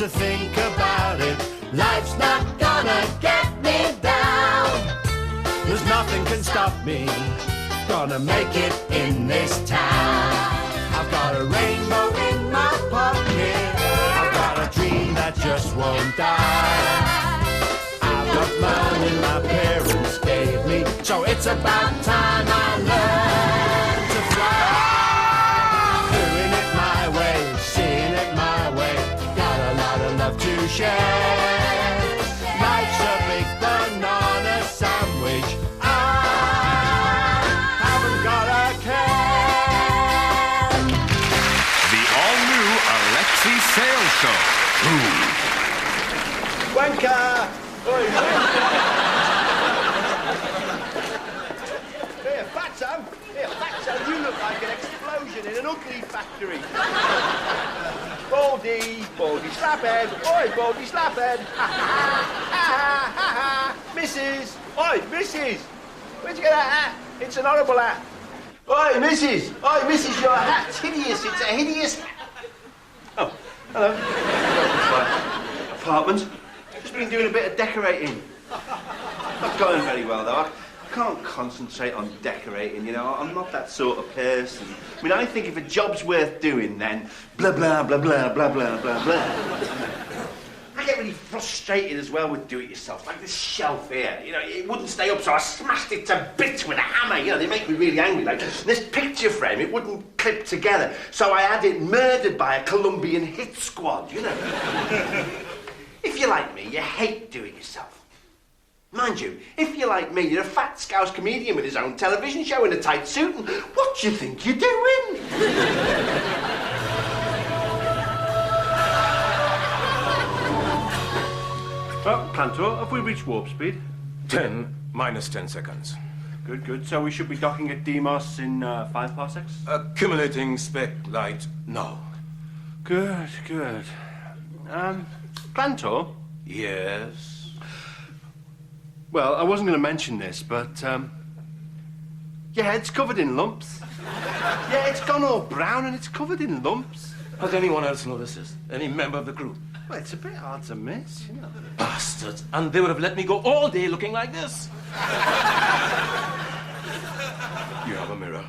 to think about it. Life's not gonna get me down. There's nothing can stop me. Gonna make it in this town. I've got a rainbow in my pocket. I've got a dream that just won't die. I've got money my parents gave me, so it's about time I learn to fly. Doing it my way, seeing it my way. Got a lot of love to share. Life's a big banana sandwich. I haven't got a care. The all-new Alexei Sayle Show. Wanker! Oi, wanker! Here, Fatso! Here, Fatso, you look like an explosion in an ugly factory. Baldy, Baldy Slaphead! Oi, Baldy Slaphead! Ha ha ha ha ha! Mrs! Oi, Mrs! Where'd you get that hat? It's an horrible hat. Oi, Mrs! Oi, Mrs, your hat's hideous. It's a hideous hat. Oh, hello. Apartment. Just been doing a bit of decorating. Not going very well, though. I can't concentrate on decorating, you know. I'm not that sort of person. I mean, I think if a job's worth doing, then blah, blah, blah, blah, blah, blah, blah, blah. I get really frustrated as well with do-it-yourself, like this shelf here. You know, it wouldn't stay up, so I smashed it to bits with a hammer. You know, they make me really angry. Like, this picture frame, it wouldn't clip together, so I had it murdered by a Colombian hit squad, you know. If you're like me, you hate do-it-yourself. Mind you, if you're like me, you're a fat Scouse comedian with his own television show in a tight suit, and what do you think you're doing? Well, Plantor, have we reached warp speed? 10 minus 10 seconds. Good, good. So we should be docking at Deimos in 5 parsecs? Accumulating spec light now. Good, good. Plantor? Yes? Well, I wasn't going to mention this, but, your head's covered in lumps. Yeah, it's gone all brown and it's covered in lumps. Has anyone else noticed this? Any member of the crew? Well, it's a bit hard to miss, you know. Bastards. And they would have let me go all day looking like this. You have a mirror.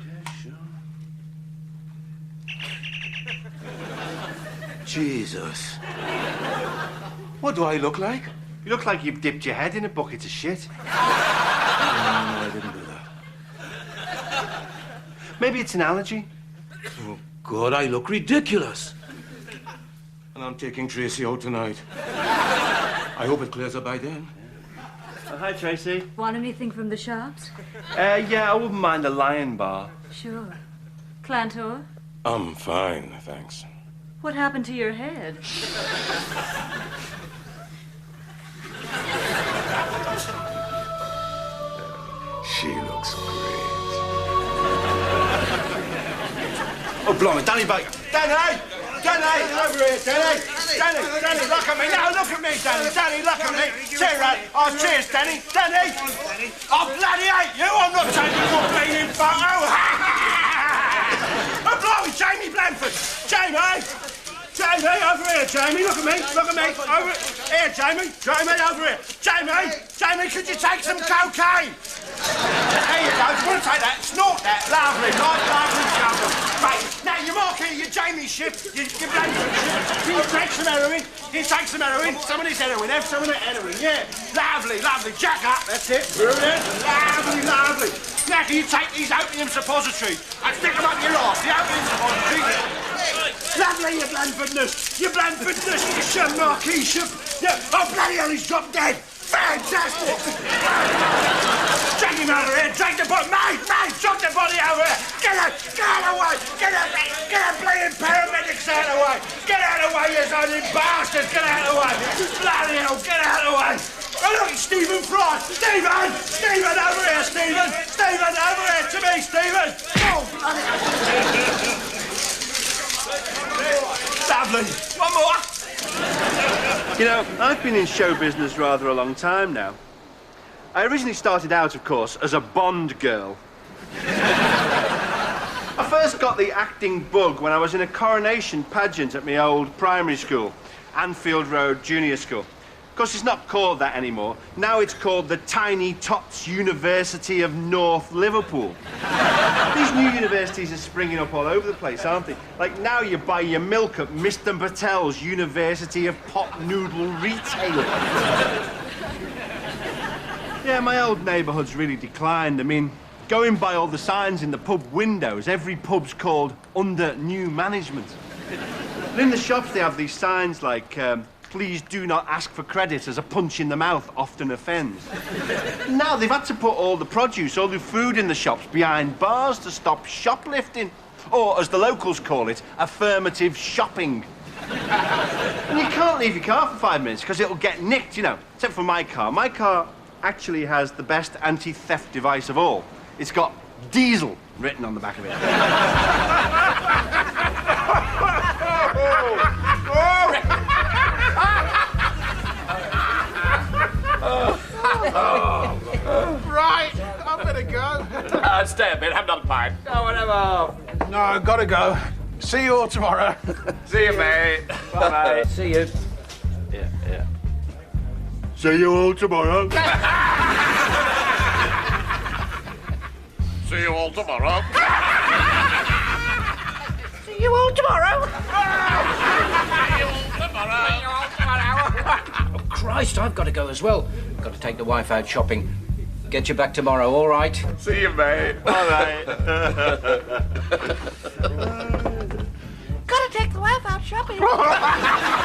Yeah, sure. Jesus. What do I look like? You look like you've dipped your head in a bucket of shit. No, I didn't do that. Maybe it's an allergy. Oh, God, I look ridiculous. And I'm taking Tracy out tonight. I hope it clears up by then. Oh, hi, Tracy. Want anything from the shops? Yeah, I wouldn't mind a Lion Bar. Sure. Clantor? I'm fine, thanks. What happened to your head? She looks great. Oh, blimey, Danny Baker. Danny! Danny! Over here, Danny! Danny, look at me. No, look at me, Danny. Danny, look at me. Cheer up. Oh, cheers, Danny. Danny! I bloody hate you. I'm not taking your bleeding photo. Oh, blimey, Jamie Blanford. Jamie! Jamie, over here, Jamie. Look at me. Look at me. Over here, Jamie. Jamie, over here. Jamie! Jamie, could you take some cocaine? There you go. Do you want to take that? Snort that. Lovely. Lovely trouble. Right. Now, you mark here your Jamie ship, your Blanford ship. You take some heroin. You take some heroin. Some of this heroin. Have some of that heroin. Yeah. Lovely, lovely. Jack up. That's it. Brilliant. Lovely, lovely. Now, can you take these opium suppositories? I stick them up your arse. The opium suppositories. Lovely, your Blanfordness. Your Blanfordness. Your Marquis. Yeah. Oh, bloody hell, he's dropped dead. Fantastic! Drag him over here, drag the body, mate, drag the body over here! Get out away! Get that bleeding paramedics out of the way! Get out of the way, you sounding bastards! Get out of the way! Bloody hell, get out of the way! Oh, look, it's Stephen Fry! Stephen! Stephen, over here, Stephen! Stephen, over here to me, Stephen! Oh, bloody hell! Lovely! One more! You know, I've been in show business rather a long time now. I originally started out, of course, as a Bond girl. I first got the acting bug when I was in a coronation pageant at my old primary school. Anfield Road Junior School. Of course, it's not called that anymore. Now it's called the Tiny Tots University of North Liverpool. These new universities are springing up all over the place, aren't they? Like now you buy your milk at Mr. Patel's University of Pot Noodle Retail. Yeah, my old neighbourhood's really declined. I mean, going by all the signs in the pub windows, every pub's called under new management. And in the shops they have these signs like, please do not ask for credit as a punch in the mouth often offends. Now they've had to put all the produce, all the food in the shops behind bars to stop shoplifting. Or, as the locals call it, affirmative shopping. And you can't leave your car for 5 minutes because it'll get nicked, you know, except for my car. My car actually has the best anti-theft device of all. It's got diesel written on the back of it. Right, I better go. Stay a bit, have another pint. Oh, whatever. No, I've got to go. See you all tomorrow. See you, mate. Bye, mate. See you. Yeah. See you all tomorrow. See you all tomorrow. See you all tomorrow. Oh, Christ, I've got to go as well. Got to take the wife out shopping. Get you back tomorrow, all right? See you, mate. All right. Gotta take the wife out shopping. Gotta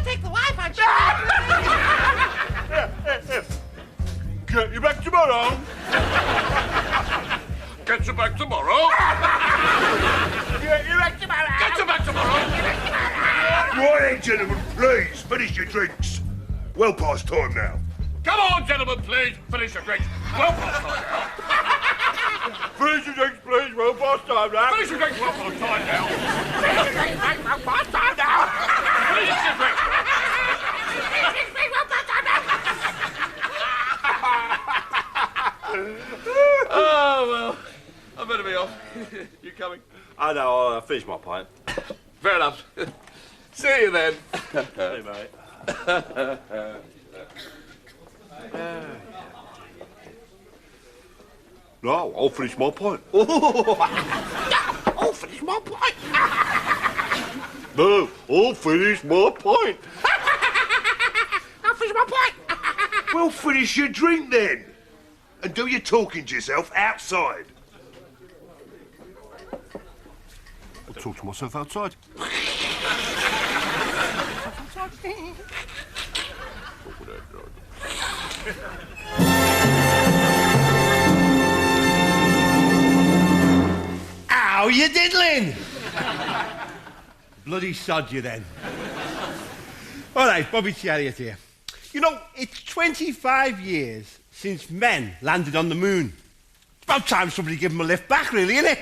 take the wife out shopping. Get you back tomorrow. Get you back tomorrow. Get you back tomorrow. Get you back tomorrow. Right then, gentlemen, please, finish your drinks. Well past time now. Come on, gentlemen, please. Finish your drinks. Well past time now. Finish your drinks, please. Well past time now. Finish your drinks. Well past time now. Finish your drinks. Well past time now. Finish your drinks. Oh, well, I better be off. You coming? I know, I'll finish my pint. Fair enough. See you then. Hey, mate. No, I'll finish my pint. I'll finish my pint. No, I'll finish my pint. I'll finish my pint. Well, finish your drink then. And do your talking to yourself outside. I'll talk to myself outside. Ow, you diddling! Bloody sod you then. All right, Bobby Chariot here. You know, it's 25 years since men landed on the moon. It's about time somebody give them a lift back, really, isn't it?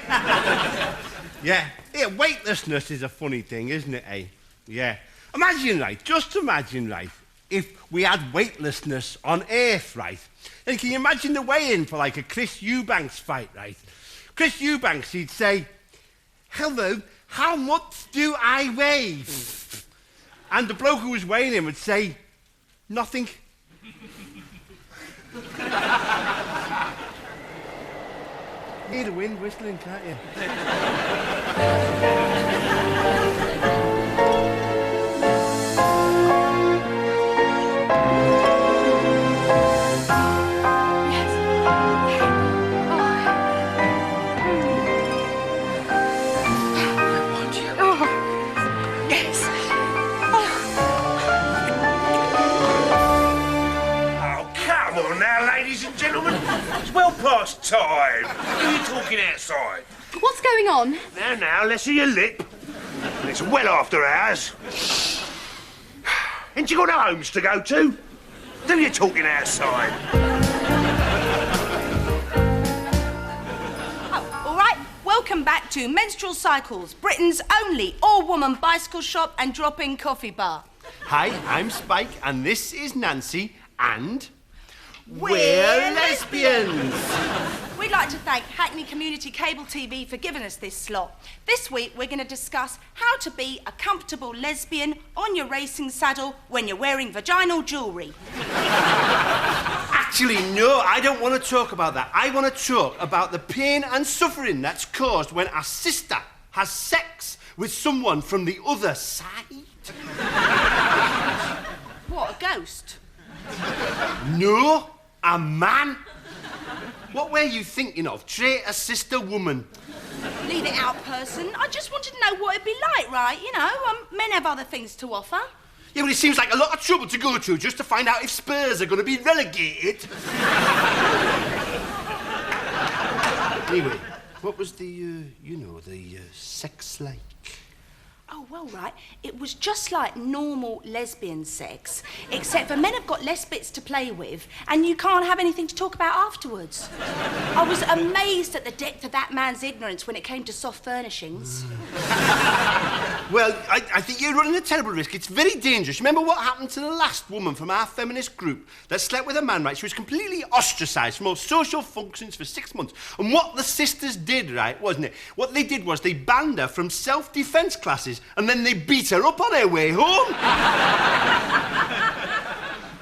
Yeah, weightlessness is a funny thing, isn't it, eh? Yeah. Imagine, right, just imagine, right, if we had weightlessness on Earth, right? And can you imagine the weigh-in for, like, a Chris Eubanks fight, right? Chris Eubanks, he'd say, hello, how much do I weigh? And the bloke who was weighing him would say, nothing. Hear the wind whistling, can't you? Gentlemen, it's well past time. Who are you talking outside? What's going on? Now, let's see your lip. And it's well after hours. Ain't you got no homes to go to? Do you talking outside? Oh, all right. Welcome back to Menstrual Cycles, Britain's only all-woman bicycle shop and drop-in coffee bar. Hi, I'm Spike, and this is Nancy, and... We're lesbians. we'd like to thank Hackney Community Cable TV for giving us this slot. This week, we're going to discuss how to be a comfortable lesbian on your racing saddle when you're wearing vaginal jewellery. Actually, no, I don't want to talk about that. I want to talk about the pain and suffering that's caused when a sister has sex with someone from the other side. What, a ghost? No, a man. What were you thinking of? Traitor sister woman. Leave it out, person. I just wanted to know what it'd be like, right? You know, men have other things to offer. Yeah, but it seems like a lot of trouble to go through just to find out if Spurs are going to be relegated. Anyway, what was the sex like? Oh, well, right, it was just like normal lesbian sex, except for men have got less bits to play with, and you can't have anything to talk about afterwards. I was amazed at the depth of that man's ignorance when it came to soft furnishings. Well, I think you're running a terrible risk. It's very dangerous. Remember what happened to the last woman from our feminist group that slept with a man, right? She was completely ostracised from all social functions for 6 months. And what the sisters did, right, wasn't it? What they did was they banned her from self-defence classes and then they beat her up on her way home.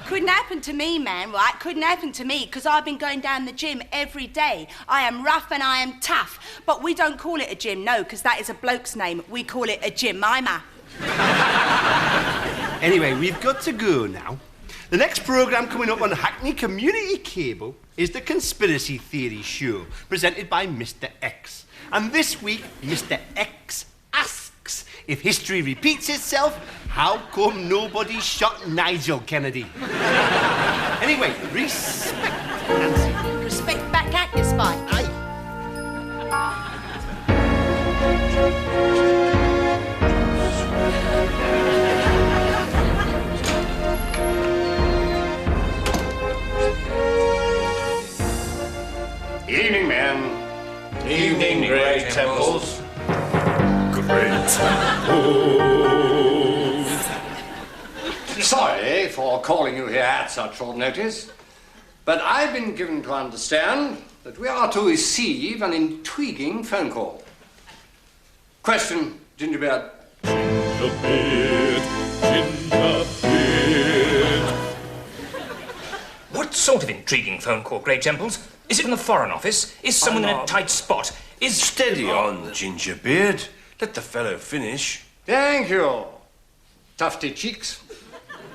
Couldn't happen to me, man, right? Couldn't happen to me, because I've been going down the gym every day. I am rough and I am tough. But we don't call it a gym, no, because that is a bloke's name. We call it a Jemima. Anyway, we've got to go now. The next programme coming up on Hackney Community Cable is the Conspiracy Theory Show, presented by Mr. X. And this week, Mr. X asks, if history repeats itself, how come nobody shot Nigel Kennedy? Anyway, respect, Nancy. Respect back at you, Spike. Aye. Evening, men. Evening, Grey Temples. Great. Sorry for calling you here at such short notice, but I've been given to understand that we are to receive an intriguing phone call. Question, Gingerbread. What sort of intriguing phone call, Grey Temples? Is it from the Foreign Office? Is someone in a tight spot? Is... Steady on, Gingerbeard. Let the fellow finish. Thank you. Tufty cheeks.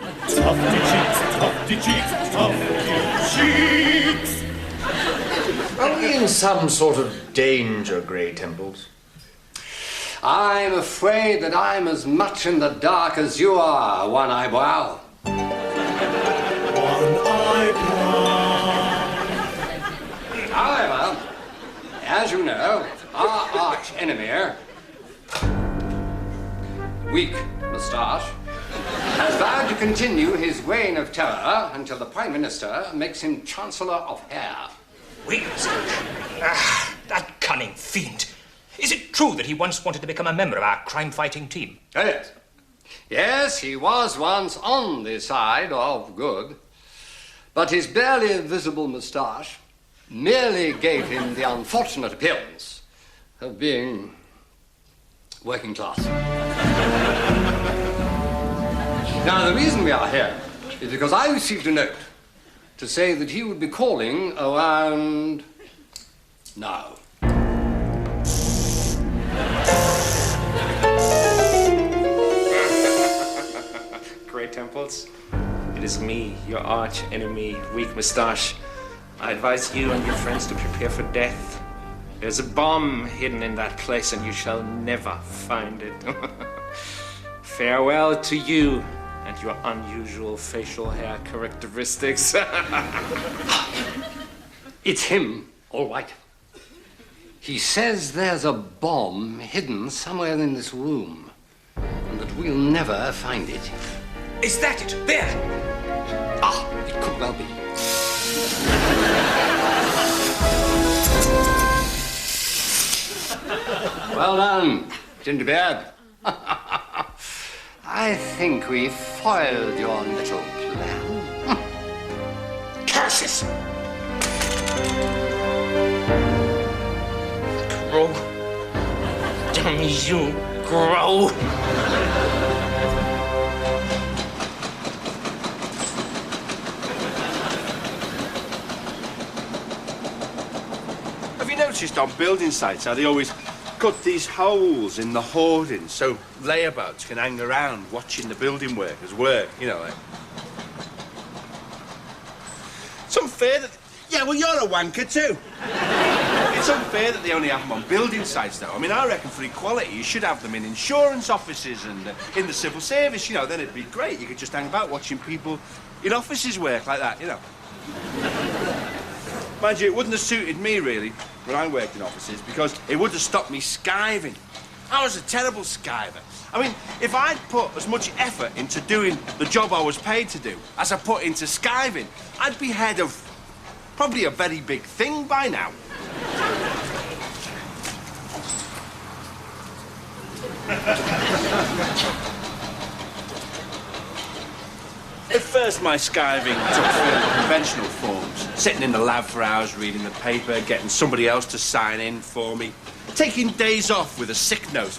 Tufty cheeks, tufty cheeks, tufty cheeks. Are we in some sort of danger, Grey Temples? I'm afraid that I'm as much in the dark as you are, One Eyebrow. One eyebrow. However, as you know, our arch enemy, Weak Moustache, has vowed to continue his reign of terror until the Prime Minister makes him Chancellor of Hair. Weak Moustache? Ah, that cunning fiend. Is it true that he once wanted to become a member of our crime-fighting team? Oh, yes. Yes, he was once on the side of good, but his barely visible moustache merely gave him the unfortunate appearance of being working class. Now, the reason we are here is because I received a note to say that he would be calling around now. Grey Temples, it is me, your arch enemy, Weak Moustache. I advise you and your friends to prepare for death. There's a bomb hidden in that place and you shall never find it. Farewell to you and your unusual facial hair characteristics. It's him, all right. He says there's a bomb hidden somewhere in this room and that we'll never find it. Is that it? There! Ah, it could well be. Well done, Gingerbread. I think we foiled your little plan. Curses! grow. Damn you, grow. Have you noticed on building sites how they always cut these holes in the hoardings so layabouts can hang around watching the building workers work, you know, like... It's unfair that... Yeah, well, you're a wanker too. It's unfair that they only have them on building sites, though. I mean, I reckon for equality, you should have them in insurance offices and in the civil service, you know, then it'd be great. You could just hang about watching people in offices work like that, you know. Mind you, it wouldn't have suited me, really, when I worked in offices, because it would have stopped me skiving. I was a terrible skiver. I mean, if I'd put as much effort into doing the job I was paid to do as I put into skiving, I'd be head of probably a very big thing by now. At first, my skiving took fairly conventional forms. Sitting in the lab for hours, reading the paper, getting somebody else to sign in for me. Taking days off with a sick note.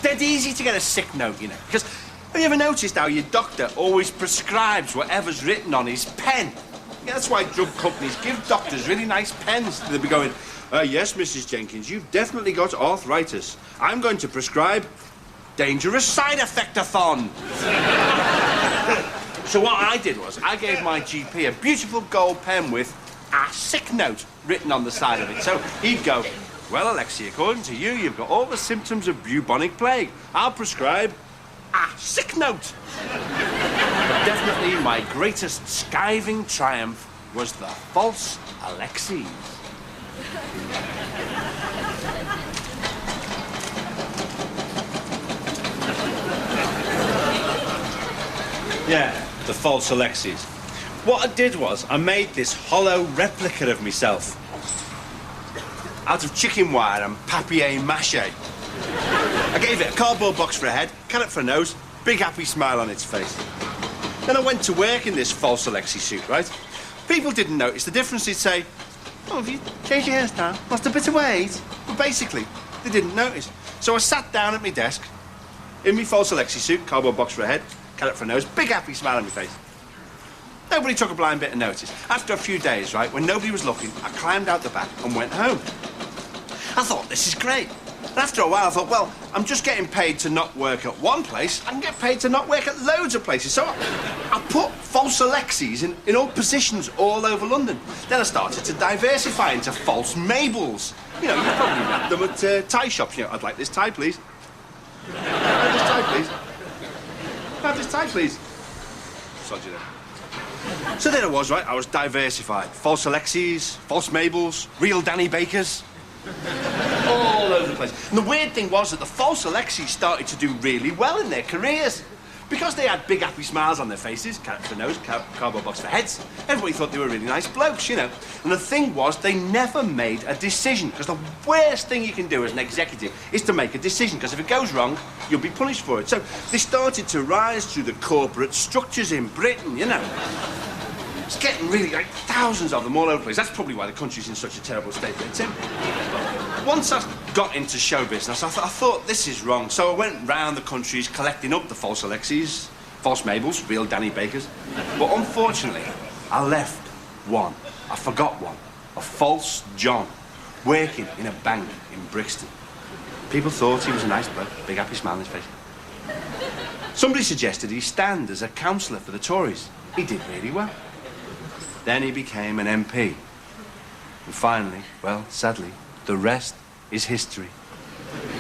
Dead easy to get a sick note, you know. Because have you ever noticed how your doctor always prescribes whatever's written on his pen? Yeah, that's why drug companies give doctors really nice pens. They'll be going, yes, Mrs. Jenkins, you've definitely got arthritis. I'm going to prescribe dangerous side effect-a-thon. So what I did was, I gave my GP a beautiful gold pen with a sick note written on the side of it. So he'd go, well, Alexei, according to you, you've got all the symptoms of bubonic plague. I'll prescribe a sick note. But definitely my greatest skiving triumph was the false Alexei. Yeah, the false Alexeis. What I did was, I made this hollow replica of myself. Out of chicken wire and papier-mâché. I gave it a cardboard box for a head, carrot for a nose, big happy smile on its face. Then I went to work in this false Alexei suit, right? People didn't notice the difference. They'd say, oh, have you changed your hairstyle? Lost a bit of weight? But basically, they didn't notice. So I sat down at my desk, in my false Alexei suit, cardboard box for a head, carrot for a nose, big happy smile on my face. Nobody took a blind bit of notice. After a few days, right, when nobody was looking, I climbed out the back and went home. I thought, this is great. And after a while, I thought, well, I'm just getting paid to not work at one place. I can get paid to not work at loads of places. So I put false Alexeis in all positions all over London. Then I started to diversify into false Mabels. You know, you probably met them at tie shops. You know, I'd like this tie, please. I'd like this tie, please. I'd like this tie, please. Sod you there. So there I was, right? I was diversified. False Alexeis, false Mabels, real Danny Bakers. All over the place. And the weird thing was that the false Alexeis started to do really well in their careers. Because they had big happy smiles on their faces, carrot for nose, cardboard box for heads, everybody thought they were really nice blokes, you know. And the thing was, they never made a decision. Because the worst thing you can do as an executive is to make a decision. Because if it goes wrong, you'll be punished for it. So they started to rise through the corporate structures in Britain, you know. It's getting really, like, thousands of them all over the place. That's probably why the country's in such a terrible state that it's in. Once I got into show business, I thought, this is wrong. So I went round the countries collecting up the false Alexeis, false Mabels, real Danny Bakers. But unfortunately, I left one. I forgot one. A false John, working in a bank in Brixton. People thought he was a nice bloke, big happy smile on his face. Somebody suggested he stand as a councillor for the Tories. He did really well. Then he became an MP. And finally, well, sadly, the rest is history.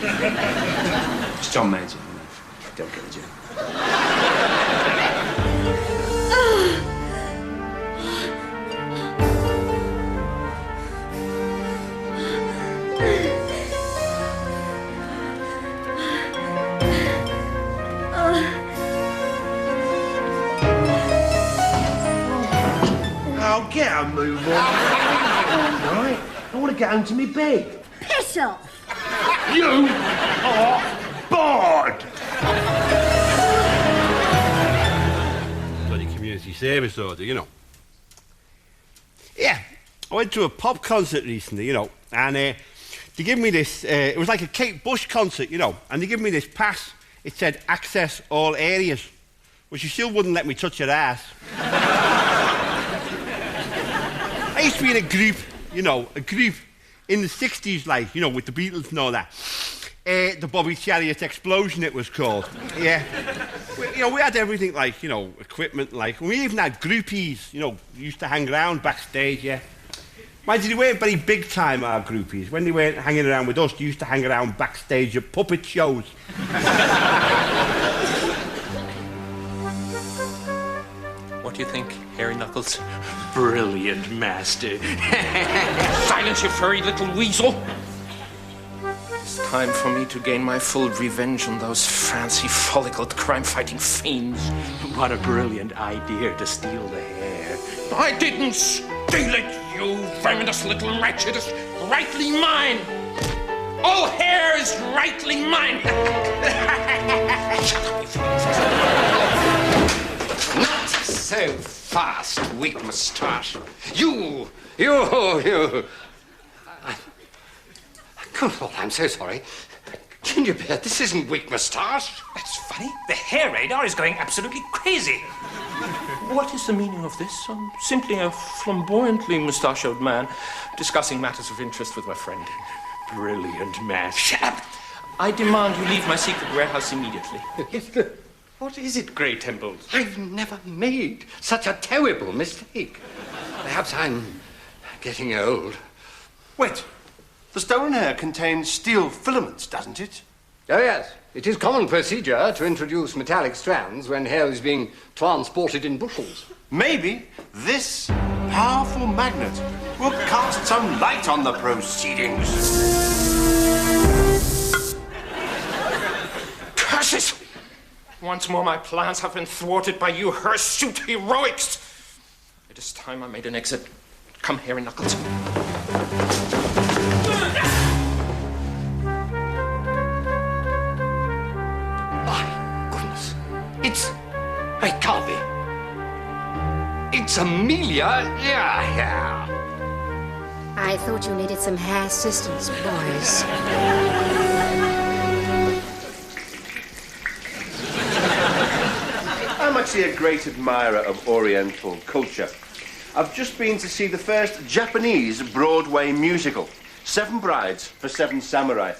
It's John Major, you know. Don't get the joke. Oh, get a move on. Right? I want to get home to me bed. Piss off! You are bored! Bloody community service order, you know. Yeah, I went to a pop concert recently, you know, and they give me this, it was like a Kate Bush concert, you know, and they give me this pass. It said, access all areas. Well, she still wouldn't let me touch her ass. I used to be in a group, you know, in the 60s, like, you know, with the Beatles and all that. The Bobby Chariot Explosion, it was called. Yeah. We had everything, like, you know, equipment, like, we even had groupies, you know, used to hang around backstage, yeah. Mind you, they weren't very big time, our groupies. When they weren't hanging around with us, they used to hang around backstage at puppet shows. What do you think, Hairy Knuckles? Brilliant, Master. Silence, you furry little weasel! It's time for me to gain my full revenge on those fancy, follicled, crime-fighting fiends. What a brilliant idea to steal the hair. I didn't steal it, you verminous little wretch. It is rightly mine. All hair is rightly mine. Not so fast, weak moustache. You. Good Lord, I'm so sorry. Gingerbread, this isn't weak moustache. That's funny. The hair radar is going absolutely crazy. What is the meaning of this? I'm simply a flamboyantly mustachioed man discussing matters of interest with my friend. Brilliant, Master. Shut up! I demand you leave my secret warehouse immediately. What is it, Grey Temples? I've never made such a terrible mistake. Perhaps I'm getting old. Wait, the stolen hair contains steel filaments, doesn't it? Oh, yes. It is common procedure to introduce metallic strands when hair is being transported in bushels. Maybe this powerful magnet will cast some light on the proceedings. Curses! Once more my plans have been thwarted by you hirsute heroics. It is time I made an exit. Come here, Knuckles. It can't be. It's Amelia. Yeah. I thought you needed some hair assistance, boys. I'm actually a great admirer of Oriental culture. I've just been to see the first Japanese Broadway musical, 7 Brides for 7 Samurai.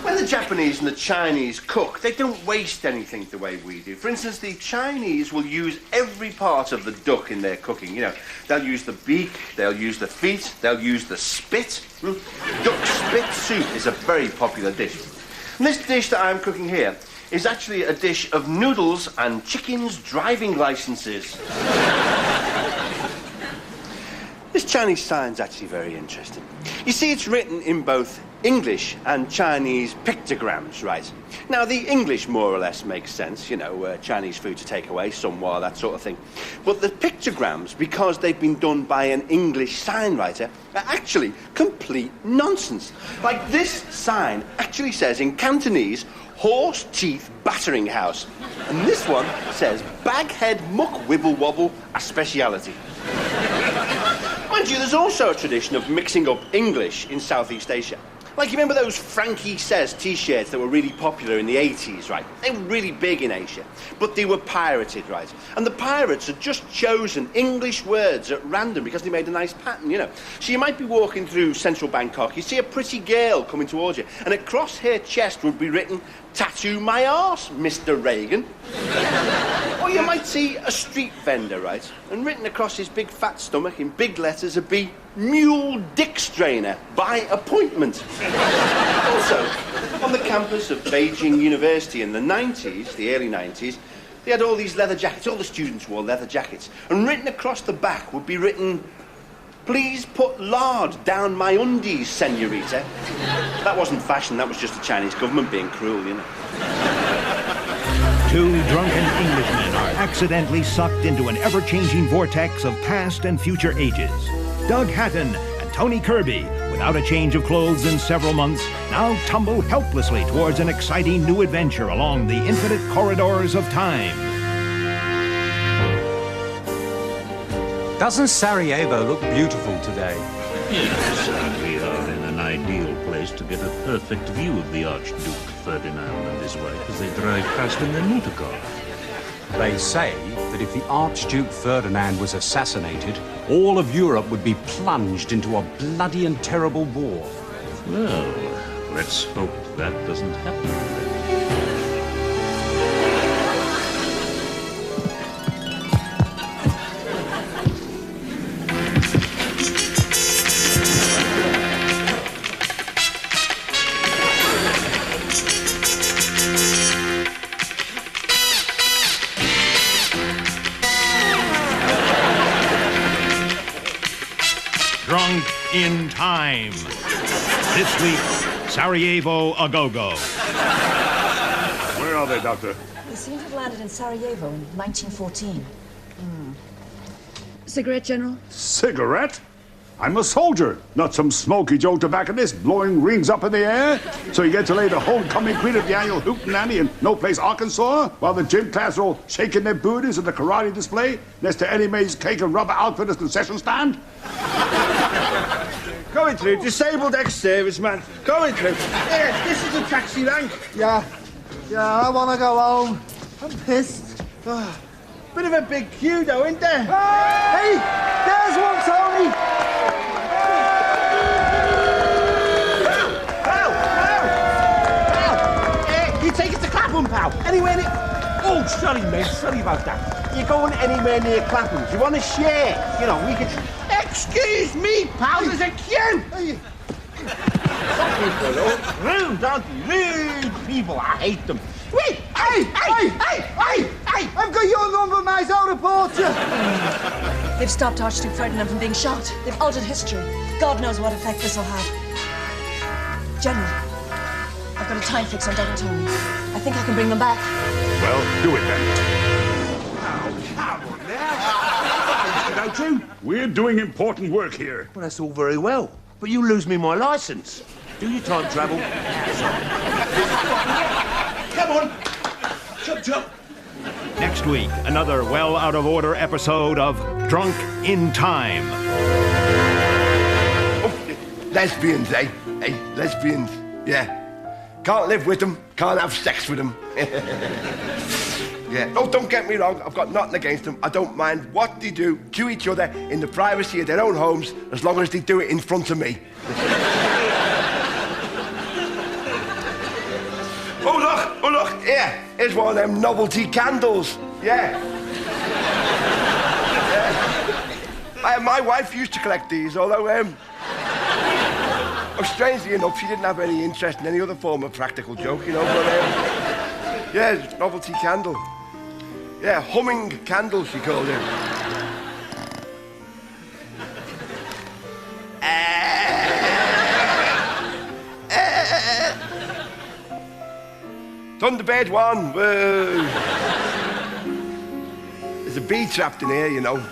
When the Japanese and the Chinese cook, they don't waste anything the way we do. For instance, the Chinese will use every part of the duck in their cooking. You know, they'll use the beak, they'll use the feet, they'll use the spit. Duck spit soup is a very popular dish. And this dish that I'm cooking here is actually a dish of noodles and chickens' driving licenses. This Chinese sign's actually very interesting. You see, it's written in both English and Chinese pictograms, right? Now, the English more or less makes sense, you know, Chinese food to take away, somewhere, that sort of thing. But the pictograms, because they've been done by an English sign writer, are actually complete nonsense. Like, this sign actually says in Cantonese, horse teeth battering house. And this one says, baghead muck wibble wobble, a speciality. Mind you, there's also a tradition of mixing up English in Southeast Asia. Like, you remember those Frankie Says T-shirts that were really popular in the 80s, right? They were really big in Asia, but they were pirated, right? And the pirates had just chosen English words at random because they made a nice pattern, you know. So you might be walking through central Bangkok, you see a pretty girl coming towards you, and across her chest would be written, "Tattoo my arse, Mr. Reagan." Or you might see a street vendor, right? And written across his big fat stomach in big letters would be, "Mule dick strainer, by appointment." Also, on the campus of Beijing University in the 90s, the early 90s, they had all these leather jackets. All the students wore leather jackets. And written across the back would be written, "Please put lard down my undies, senorita." That wasn't fashion, that was just the Chinese government being cruel, you know. 2 drunken Englishmen are accidentally sucked into an ever-changing vortex of past and future ages. Doug Hatton and Tony Kirby, without a change of clothes in several months, now tumble helplessly towards an exciting new adventure along the infinite corridors of time. Doesn't Sarajevo look beautiful today? Yes, we are in an ideal place to get a perfect view of the Archduke Ferdinand and his wife as they drive past in their motor car. They say that if the Archduke Ferdinand was assassinated, all of Europe would be plunged into a bloody and terrible war. Well, let's hope that doesn't happen. Drunk in Time. This week, Sarajevo a-go-go. Where are they, Doctor? They seem to have landed in Sarajevo in 1914. Cigarette, General? Cigarette? I'm a soldier, not some smoky Joe tobacconist blowing rings up in the air. So you get to lay the homecoming queen at the annual hootenanny in No Place, Arkansas, while the gym class are all shaking their booties at the karate display next to Eddie Mae's cake and rubber outfit as concession stand. Going through, disabled ex-serviceman. Going through. Here, this is a taxi rank. Yeah, I want to go home. I'm pissed. Bit of a big queue, though, isn't there? Hey, there's one, Tony. Pal! You take it to Clapham, pal. Anywhere near... Oh, sorry, mate. Sorry about that. You're going anywhere near Clapham. Do you want to share? You know, we can... Excuse me, pal. There's a queue. Rude, aren't you? Rude people. I hate them. Wait! Hey! I've got your number, mate. I'll report you. They've stopped Archduke Ferdinand from being shot. They've altered history. God knows what effect this will have. General, I've got a time fix on Doug and Tony. I think I can bring them back. Well, do it then. Come on now. Don't you? We're doing important work here. Well, that's all very well. But you lose me my license. Do your time travel. Come on. Chop. Next week, another well out of order episode of Drunk in Time. Oh, lesbians, eh? Hey, lesbians. Yeah. Can't live with them. Can't have sex with them. Yeah. Oh, don't get me wrong. I've got nothing against them. I don't mind what they do to each other in the privacy of their own homes, as long as they do it in front of me. Oh, look. Here. Here's one of them novelty candles. Yeah. My wife used to collect these, although, strangely enough, she didn't have any interest in any other form of practical joke, you know, but, yeah, novelty candle. Yeah, humming candle, she called it. Thunderbird one. There's a bee trapped in here, you know.